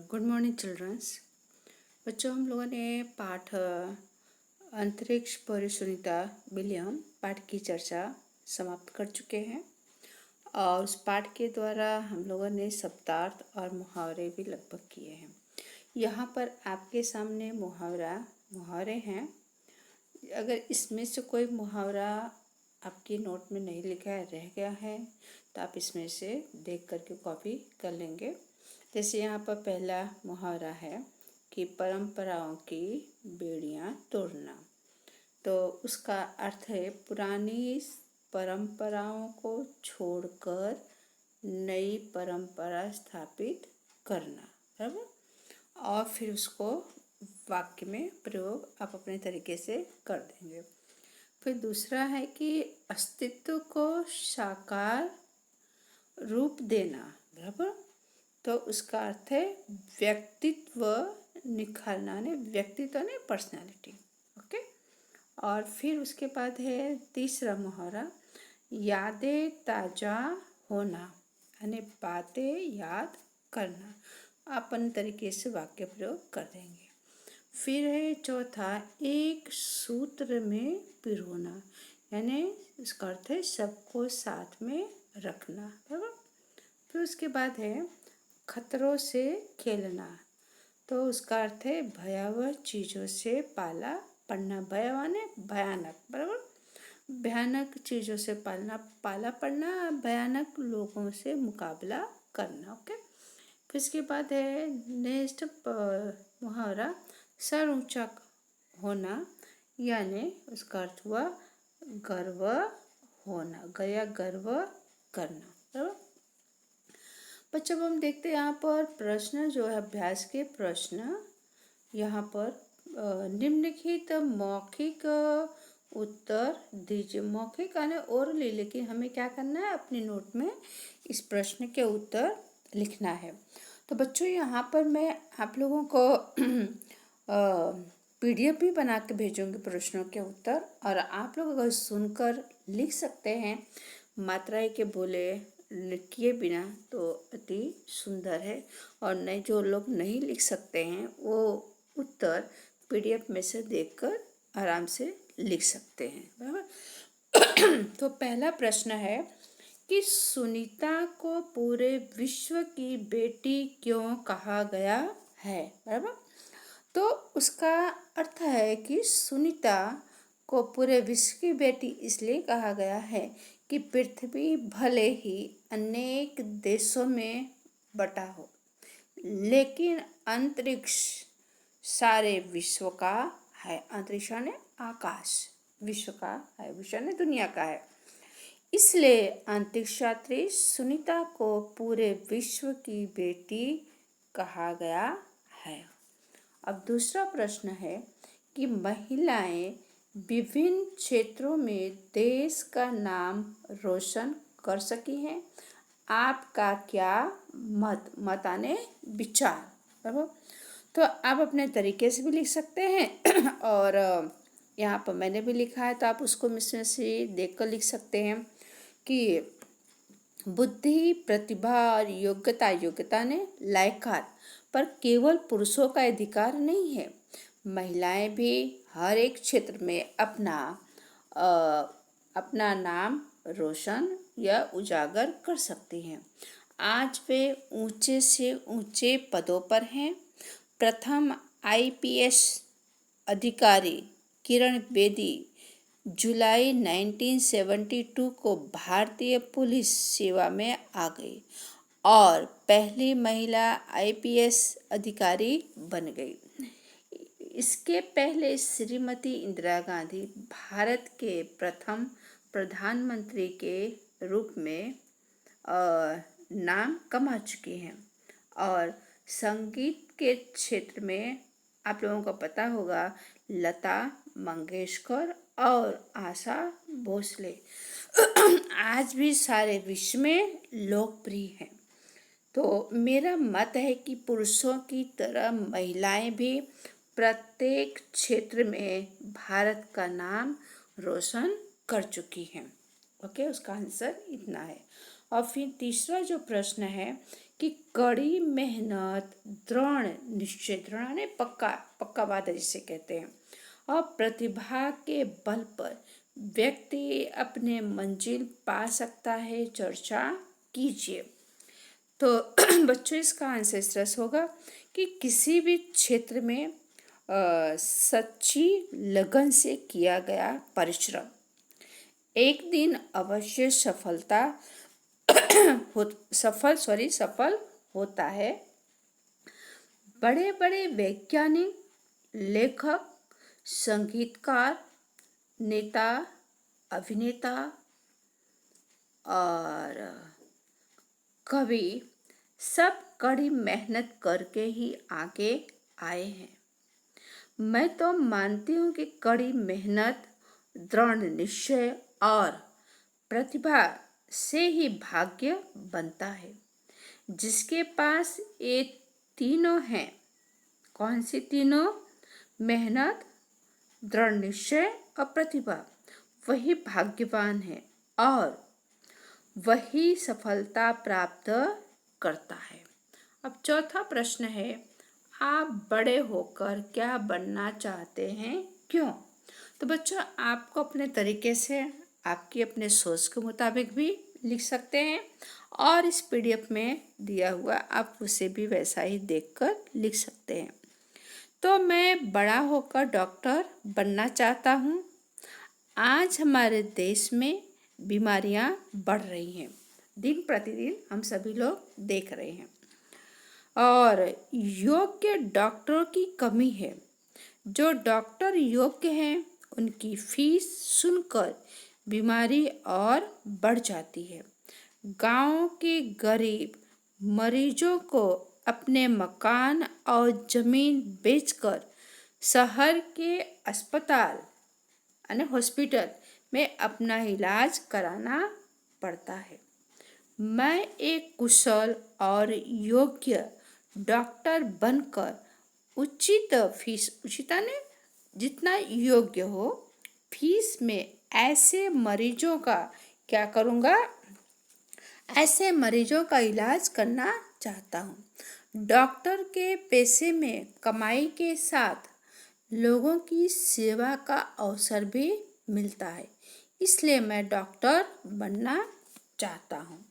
Good morning children's. बच्चों, हम लोगों ने पाठ अंतरिक्ष पर सुनीता विलियम पाठ की चर्चा समाप्त कर चुके हैं और उस पाठ के द्वारा हम लोगों ने शब्दार्थ और मुहावरे भी लगभग किए हैं। यहाँ पर आपके सामने मुहावरे हैं। अगर इसमें से कोई मुहावरा आपकी नोट में नहीं लिखा है, रह गया है, तो आप इसमें से देख करके कॉपी कर लेंगे। जैसे यहाँ पर पहला मुहावरा है कि परंपराओं की बेड़ियाँ तोड़ना। तो उसका अर्थ है पुरानी परंपराओं को छोड़कर नई परंपरा स्थापित करना, बराबर। और फिर उसको वाक्य में प्रयोग आप अपने तरीके से कर देंगे। फिर दूसरा है कि अस्तित्व को साकार रूप देना, बराबर। तो उसका अर्थ है व्यक्तित्व निखारना, ने व्यक्तित्व ने पर्सनालिटी, ओके। और फिर उसके बाद है तीसरा मुहावरा यादें ताजा होना, यानी बातें याद करना। अपन तरीके से वाक्य प्रयोग कर देंगे। फिर है चौथा एक सूत्र में पिरोना, यानी इसका अर्थ है सबको साथ में रखना, बराबर। फिर उसके बाद है खतरों से खेलना। तो उसका अर्थ है भयावह चीज़ों से पाला पड़ना। भयावह ने भयानक, बराबर। भयानक चीज़ों से पाला पड़ना, भयानक लोगों से मुकाबला करना, ओके। फिर इसके बाद है नेक्स्ट मुहावरा सर ऊंचा होना, यानी उसका अर्थ हुआ गर्व होना, गया गर्व करना, बराबर। बच्चों, अब हम देखते हैं यहाँ पर प्रश्न जो है अभ्यास के प्रश्न। यहाँ पर निम्नलिखित मौखिक उत्तर दीजिए। मौखिक यानी ओरली, लेकिन हमें क्या करना है, अपनी नोट में इस प्रश्न के उत्तर लिखना है। तो बच्चों, यहाँ पर मैं आप लोगों को PDF भी बना के भेजूँगी प्रश्नों के उत्तर, और आप लोग अगर सुनकर लिख सकते हैं मात्राएं के बोले किए बिना तो अति सुंदर है। और नहीं, जो लोग नहीं लिख सकते हैं वो उत्तर PDF में से देखकर आराम से लिख सकते हैं, बराबर। तो पहला प्रश्न है कि सुनीता को पूरे विश्व की बेटी क्यों कहा गया है, बराबर। तो उसका अर्थ है कि सुनीता को पूरे विश्व की बेटी इसलिए कहा गया है कि पृथ्वी भले ही अनेक देशों में बटा हो, लेकिन अंतरिक्ष सारे विश्व का है। अंतरिक्ष ने आकाश, विश्व का है, विश्व ने दुनिया का है। इसलिए अंतरिक्ष यात्री सुनीता को पूरे विश्व की बेटी कहा गया है। अब दूसरा प्रश्न है कि महिलाएं विभिन्न क्षेत्रों में देश का नाम रोशन कर सकी हैं। आपका क्या मत आने विचार, बराबर। तो आप अपने तरीके से भी लिख सकते हैं और यहाँ पर मैंने भी लिखा है, तो आप उसको मिश्रण से देखकर लिख सकते हैं कि बुद्धि, प्रतिभा और योग्यता ने लायकात पर केवल पुरुषों का अधिकार नहीं है। महिलाएं भी हर एक क्षेत्र में अपना नाम रोशन या उजागर कर सकती हैं। आज वे ऊंचे से ऊंचे पदों पर हैं। प्रथम IPS अधिकारी किरण बेदी जुलाई 1972 को भारतीय पुलिस सेवा में आ गई और पहली महिला IPS अधिकारी बन गई। इसके पहले श्रीमती इंदिरा गांधी भारत के प्रथम प्रधानमंत्री के रूप में नाम कमा चुकी हैं। और संगीत के क्षेत्र में आप लोगों को पता होगा लता मंगेशकर और आशा भोसले आज भी सारे विश्व में लोकप्रिय हैं। तो मेरा मत है कि पुरुषों की तरह महिलाएं भी प्रत्येक क्षेत्र में भारत का नाम रोशन कर चुकी हैं, ओके। उसका आंसर इतना है। और फिर तीसरा जो प्रश्न है कि कड़ी मेहनत, दृढ़ निश्चय, दृढ़ ने पक्का, पक्का वादा जिसे कहते हैं, और प्रतिभा के बल पर व्यक्ति अपने मंजिल पा सकता है। चर्चा कीजिए। तो बच्चों, इसका आंसर इस तरह से होगा कि किसी भी क्षेत्र में सच्ची लगन से किया गया परिश्रम एक दिन अवश्य सफल होता है। बड़े बड़े वैज्ञानिक, लेखक, संगीतकार, नेता, अभिनेता और कवि सब कड़ी मेहनत करके ही आगे आए हैं। मैं तो मानती हूँ कि कड़ी मेहनत, दृढ़ निश्चय और प्रतिभा से ही भाग्य बनता है। जिसके पास ये तीनों हैं, कौन सी तीनों? मेहनत, दृढ़ निश्चय और प्रतिभा, वही भाग्यवान है और वही सफलता प्राप्त करता है। अब चौथा प्रश्न है, आप बड़े होकर क्या बनना चाहते हैं, क्यों? तो बच्चों, आपको अपने तरीके से, आपकी अपने सोच के मुताबिक भी लिख सकते हैं और इस पीडीएफ में दिया हुआ आप उसे भी वैसा ही देखकर लिख सकते हैं। तो मैं बड़ा होकर डॉक्टर बनना चाहता हूँ। आज हमारे देश में बीमारियाँ बढ़ रही हैं, दिन प्रतिदिन हम सभी लोग देख रहे हैं, और योग्य डॉक्टरों की कमी है। जो डॉक्टर योग्य हैं उनकी फीस सुनकर बीमारी और बढ़ जाती है। गांव के गरीब मरीजों को अपने मकान और जमीन बेचकर शहर के अस्पताल यानी हॉस्पिटल में अपना इलाज कराना पड़ता है। मैं एक कुशल और योग्य डॉक्टर बनकर उचित फीस, उचित ने जितना योग्य हो, फीस में ऐसे मरीजों का क्या करूँगा, ऐसे मरीजों का इलाज करना चाहता हूँ। डॉक्टर के पेशे में कमाई के साथ लोगों की सेवा का अवसर भी मिलता है, इसलिए मैं डॉक्टर बनना चाहता हूँ।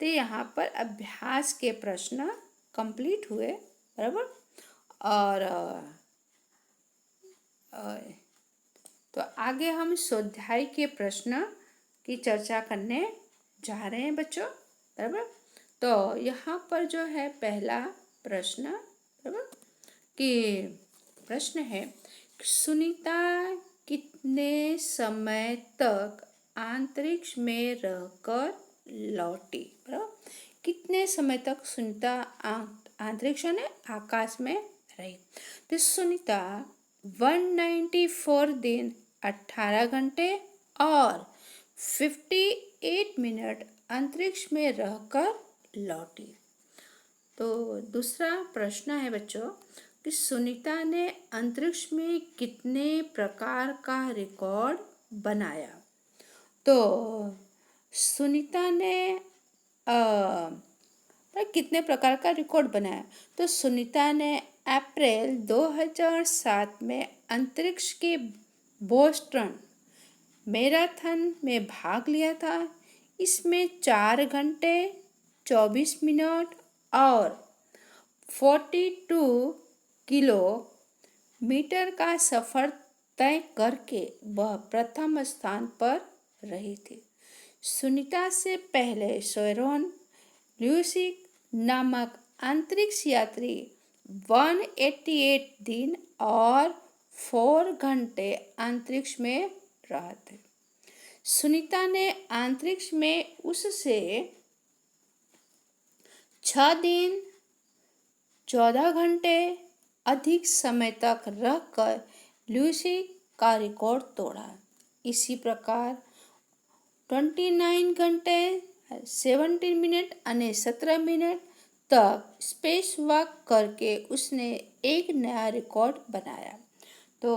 तो यहाँ पर अभ्यास के प्रश्न कंप्लीट हुए, बराबर। और तो आगे हम स्वाध्याय के प्रश्न की चर्चा करने जा रहे हैं बच्चों, बराबर। तो यहाँ पर जो है पहला प्रश्न, बराबर, कि प्रश्न है, सुनीता कितने समय तक अंतरिक्ष में रहकर लौटी, बराबर। कितने समय तक सुनीता अंतरिक्ष ने आकाश में रही? तो सुनीता 194 दिन 18 घंटे और 58 मिनट अंतरिक्ष में रहकर लौटी। तो दूसरा प्रश्न है बच्चों कि सुनीता ने अंतरिक्ष में कितने प्रकार का रिकॉर्ड बनाया? तो सुनीता ने कितने प्रकार का रिकॉर्ड बनाया? तो सुनीता ने अप्रैल 2007 में अंतरिक्ष के बोस्टन मैराथन में भाग लिया था। इसमें 4 घंटे 24 मिनट और 42 किलोमीटर का सफ़र तय करके वह प्रथम स्थान पर रही थी। सुनीता से पहले शेरोन ल्यूसिक नामक अंतरिक्ष यात्री 188 दिन और 4 घंटे अंतरिक्ष में रहा थे। सुनीता ने अंतरिक्ष में उससे 6 दिन 14 घंटे अधिक समय तक रहकर ल्यूसिक का रिकॉर्ड तोड़ा। इसी प्रकार 29 घंटे 17 मिनट और 17 मिनट तक स्पेस वॉक करके उसने एक नया रिकॉर्ड बनाया। तो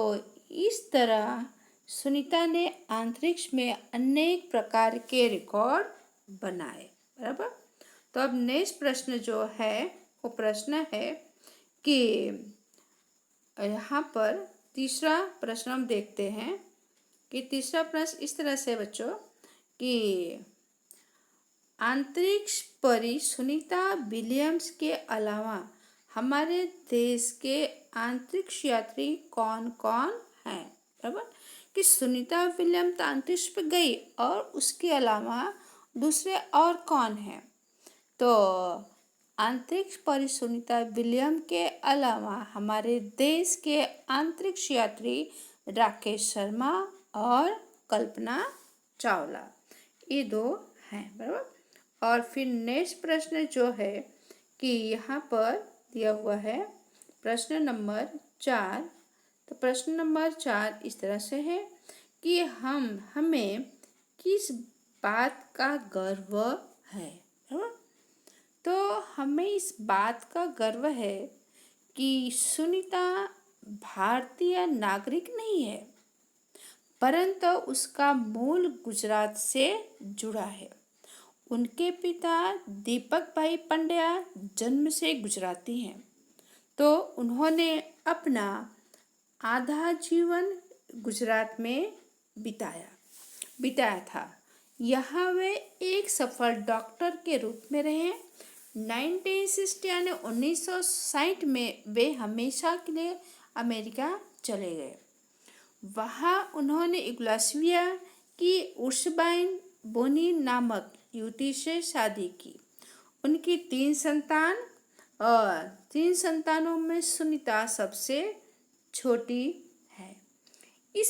इस तरह सुनीता ने अंतरिक्ष में अनेक प्रकार के रिकॉर्ड बनाए, बराबर। तो अब नेक्स्ट प्रश्न जो है वो प्रश्न है कि यहाँ पर तीसरा प्रश्न हम देखते हैं कि तीसरा प्रश्न इस तरह से बच्चों कि अंतरिक्ष परी सुनीता विलियम्स के अलावा हमारे देश के अंतरिक्ष यात्री कौन कौन हैं, बराबर। कि सुनीता विलियम्स तो अंतरिक्ष पे गई और उसके अलावा दूसरे और कौन हैं। तो अंतरिक्ष परी सुनीता विलियम के अलावा हमारे देश के अंतरिक्ष यात्री राकेश शर्मा और कल्पना चावला, ये दो हैं, बराबर। और फिर नेक्स्ट प्रश्न जो है कि यहाँ पर दिया हुआ है प्रश्न नंबर 4। तो प्रश्न नंबर 4 इस तरह से है कि हमें किस बात का गर्व है, बराबर। तो हमें इस बात का गर्व है कि सुनीता भारतीय नागरिक नहीं है, परंतु उसका मूल गुजरात से जुड़ा है। उनके पिता दीपक भाई पंड्या जन्म से गुजराती हैं, तो उन्होंने अपना आधा जीवन गुजरात में बिताया था। यहाँ वे एक सफल डॉक्टर के रूप में रहे। 1960 यानी 1960 में वे हमेशा के लिए अमेरिका चले गए। वहाँ उन्होंने युगोस्लाविया की उर्सुबाइन बोनी नामक युवती से शादी की। उनकी 3 संतान और 3 संतानों में सुनीता सबसे छोटी है। इस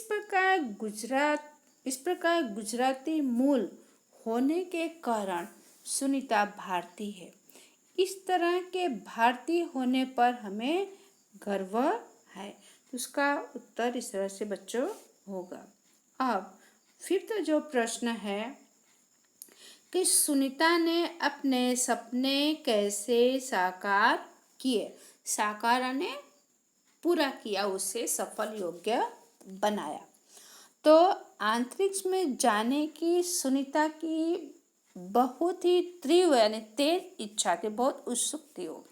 प्रकार गुजराती मूल होने के कारण सुनीता भारतीय है। इस तरह के भारतीय होने पर हमें गर्व है। तो उसका उत्तर इस तरह से बच्चों होगा। अब 5th जो प्रश्न है कि सुनीता ने अपने सपने कैसे साकार किए। साकार ने पूरा किया, उसे सफल योग्य बनाया। तो अंतरिक्ष में जाने की सुनीता की बहुत ही तीव्र यानी तेज इच्छा थी, बहुत उत्सुक थी वो।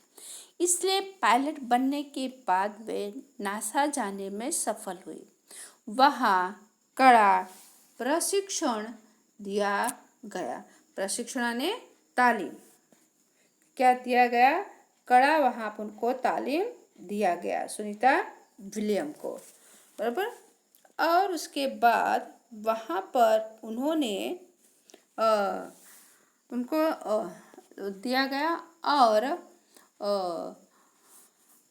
इसलिए पायलट बनने के बाद वे नासा जाने में सफल हुई। वहाँ कड़ा प्रशिक्षण दिया गया। प्रशिक्षण ने तालीम क्या दिया गया, कड़ा वहाँ उनको तालीम दिया गया सुनीता विलियम को, बराबर। और उसके बाद वहाँ पर उन्होंने उनको दिया गया और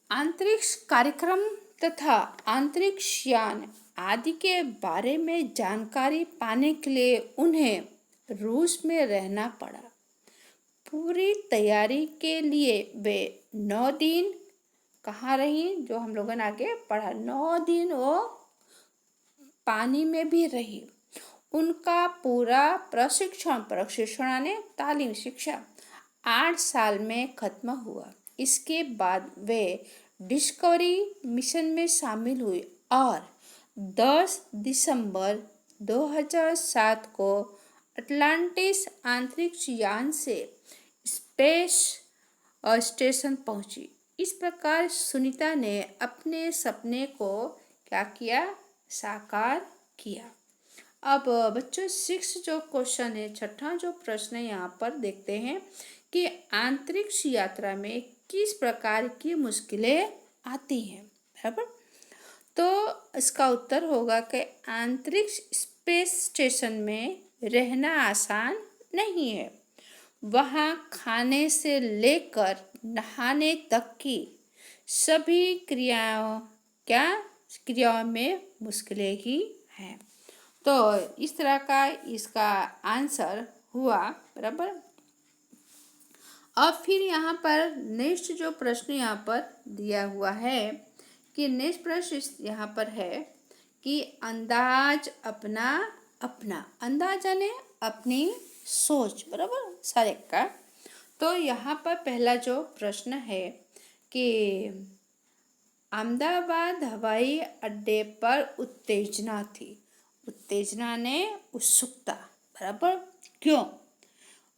अंतरिक्ष कार्यक्रम तथा अंतरिक्ष यान आदि के बारे में जानकारी पाने के लिए उन्हें रूस में रहना पड़ा। पूरी तैयारी के लिए वे 9 दिन कहाँ रही, जो हम लोगों ने आगे पढ़ा। 9 दिन वो पानी में भी रही। उनका पूरा प्रशिक्षण ने तालीम शिक्षा 8 साल में खत्म हुआ। इसके बाद वे डिस्कवरी मिशन में शामिल हुई और 10 दिसंबर 2007 को अटलांटिस अंतरिक्ष यान से स्पेस स्टेशन पहुंची। इस प्रकार सुनीता ने अपने सपने को क्या किया, साकार किया। अब बच्चों 6 जो क्वेश्चन है, 6ठा जो प्रश्न है यहाँ पर देखते हैं कि अंतरिक्ष यात्रा में किस प्रकार की मुश्किलें आती हैं, बराबर। तो इसका उत्तर होगा कि अंतरिक्ष स्पेस स्टेशन में रहना आसान नहीं है। वहाँ खाने से लेकर नहाने तक की सभी क्रियाओं में मुश्किलें ही हैं। तो इस तरह का इसका आंसर हुआ, बराबर। अब फिर यहाँ पर नेक्स्ट जो प्रश्न यहाँ पर दिया हुआ है कि नेक्स्ट प्रश्न यहाँ पर है कि अंदाज अंदाज यानी अपनी सोच, बराबर, सारे का। तो यहाँ पर पहला जो प्रश्न है कि अहमदाबाद हवाई अड्डे पर उत्तेजना थी। उत्तेजना ने उत्सुकता, बराबर, क्यों।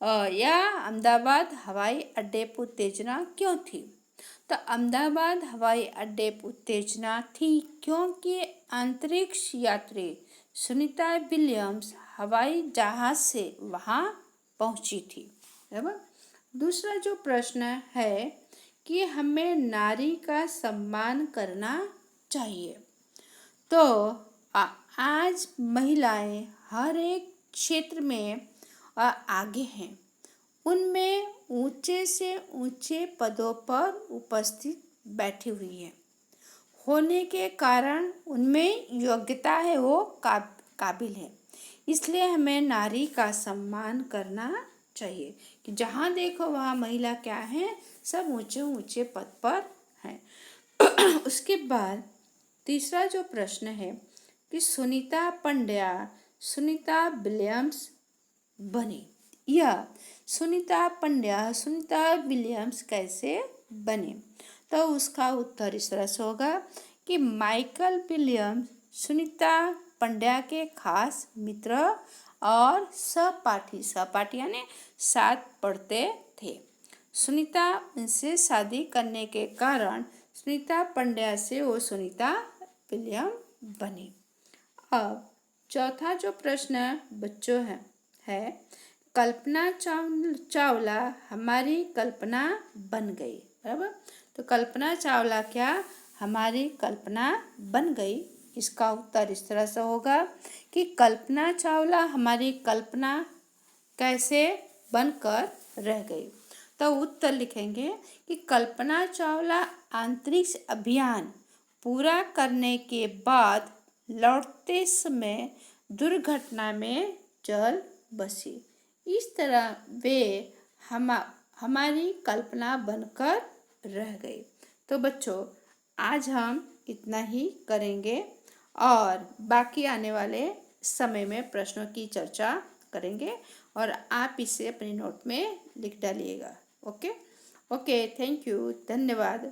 या अहमदाबाद हवाई अड्डे पर उत्तेजना क्यों थी? तो अहमदाबाद हवाई अड्डे पर उत्तेजना थी क्योंकि अंतरिक्ष यात्री सुनीता विलियम्स हवाई जहाज से वहाँ पहुँची थी। बराबर। दूसरा जो प्रश्न है कि हमें नारी का सम्मान करना चाहिए। तो आज महिलाएं हर एक क्षेत्र में आगे हैं। उनमें ऊंचे से ऊंचे पदों पर उपस्थित बैठी हुई है होने के कारण उनमें योग्यता है, वो काबिल है। इसलिए हमें नारी का सम्मान करना चाहिए कि जहाँ देखो वहाँ महिला क्या है, सब ऊंचे ऊंचे पद पर हैं। उसके बाद तीसरा जो प्रश्न है कि सुनीता विलियम्स बनी, या सुनीता विलियम्स कैसे बने? तो उसका उत्तर इस तरह से होगा कि माइकल विलियम्स सुनीता पंड्या के खास मित्र और सहपाठी यानी साथ पढ़ते थे। सुनीता उनसे शादी करने के कारण सुनीता पंड्या से वो सुनीता विलियम बनी। अब चौथा जो प्रश्न बच्चों है कल्पना चावला हमारी कल्पना बन गई। बराबर। तो कल्पना चावला क्या हमारी कल्पना बन गई? इसका उत्तर इस तरह से होगा कि कल्पना चावला हमारी कल्पना कैसे बनकर रह गई। तो उत्तर लिखेंगे कि कल्पना चावला अंतरिक्ष अभियान पूरा करने के बाद लौटते समय दुर्घटना में जल बसी। इस तरह वे हमारी कल्पना बनकर रह गई। तो बच्चों आज हम इतना ही करेंगे और बाकी आने वाले समय में प्रश्नों की चर्चा करेंगे और आप इसे अपनी नोट में लिख डालिएगा। ओके, थैंक यू, धन्यवाद।